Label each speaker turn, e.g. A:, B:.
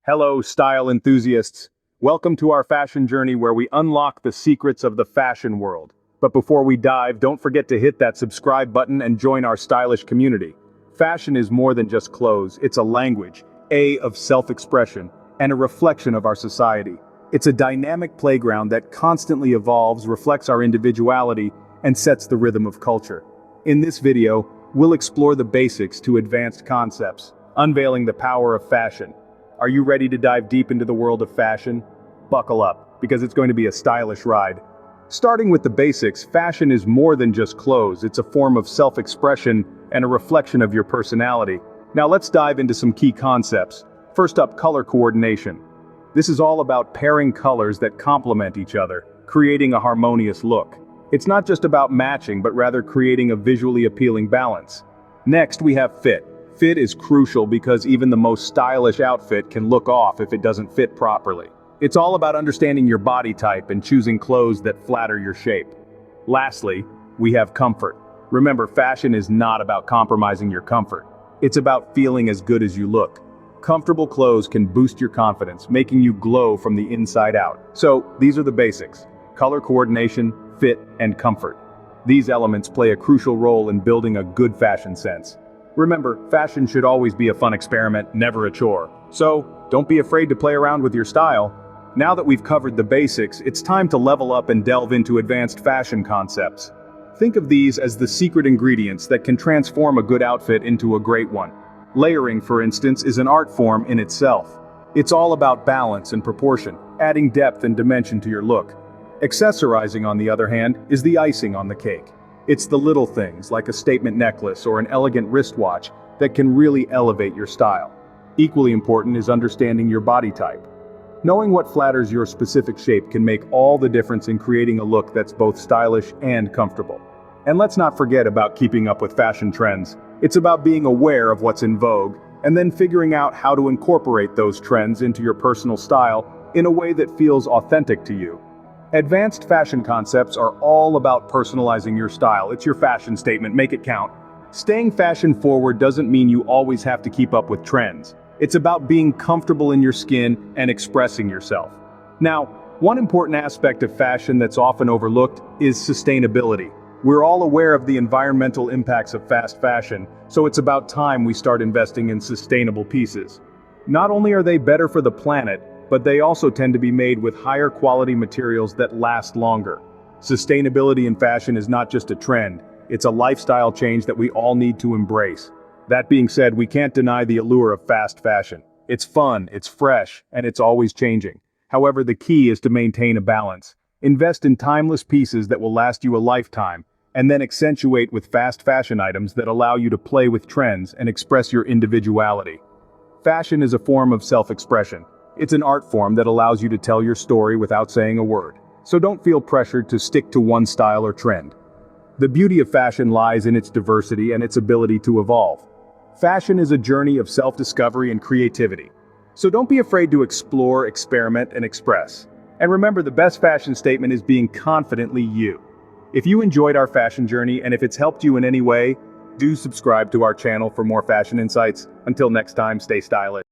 A: Hello, style enthusiasts. Welcome to our fashion journey where we unlock the secrets of the fashion world. But before we dive, don't forget to hit that subscribe button and join our stylish community. Fashion is more than just clothes, it's a language, of self-expression, and a reflection of our society. It's a dynamic playground that constantly evolves, reflects our individuality, and sets the rhythm of culture. In this video, we'll explore the basics to advanced concepts, unveiling the power of fashion. Are you ready to dive deep into the world of fashion? Buckle up, because it's going to be a stylish ride. Starting with the basics, fashion is more than just clothes, it's a form of self-expression and a reflection of your personality. Now let's dive into some key concepts. First up, color coordination. This is all about pairing colors that complement each other, creating a harmonious look. It's not just about matching, but rather creating a visually appealing balance. Next, we have fit. Fit is crucial because even the most stylish outfit can look off if it doesn't fit properly. It's all about understanding your body type and choosing clothes that flatter your shape. Lastly, we have comfort. Remember, fashion is not about compromising your comfort. It's about feeling as good as you look. Comfortable clothes can boost your confidence, making you glow from the inside out. So, these are the basics: color coordination, fit, and comfort. These elements play a crucial role in building a good fashion sense. Remember, fashion should always be a fun experiment, never a chore. So, don't be afraid to play around with your style. Now that we've covered the basics, it's time to level up and delve into advanced fashion concepts. Think of these as the secret ingredients that can transform a good outfit into a great one. Layering, for instance, is an art form in itself. It's all about balance and proportion, adding depth and dimension to your look. Accessorizing, on the other hand, is the icing on the cake. It's the little things, like a statement necklace or an elegant wristwatch, that can really elevate your style. Equally important is understanding your body type. Knowing what flatters your specific shape can make all the difference in creating a look that's both stylish and comfortable. And let's not forget about keeping up with fashion trends. It's about being aware of what's in vogue, and then figuring out how to incorporate those trends into your personal style in a way that feels authentic to you. Advanced fashion concepts are all about personalizing your style. It's your fashion statement, make it count. Staying fashion forward doesn't mean you always have to keep up with trends. It's about being comfortable in your skin and expressing yourself. Now, one important aspect of fashion that's often overlooked is sustainability. We're all aware of the environmental impacts of fast fashion, so it's about time we start investing in sustainable pieces. Not only are they better for the planet, but they also tend to be made with higher quality materials that last longer. Sustainability in fashion is not just a trend, it's a lifestyle change that we all need to embrace. That being said, we can't deny the allure of fast fashion. It's fun, it's fresh, and it's always changing. However, the key is to maintain a balance. Invest in timeless pieces that will last you a lifetime, and then accentuate with fast fashion items that allow you to play with trends and express your individuality. Fashion is a form of self-expression. It's an art form that allows you to tell your story without saying a word. So don't feel pressured to stick to one style or trend. The beauty of fashion lies in its diversity and its ability to evolve. Fashion is a journey of self-discovery and creativity. So don't be afraid to explore, experiment, and express. And remember, the best fashion statement is being confidently you. If you enjoyed our fashion journey and if it's helped you in any way, do subscribe to our channel for more fashion insights. Until next time, stay stylish.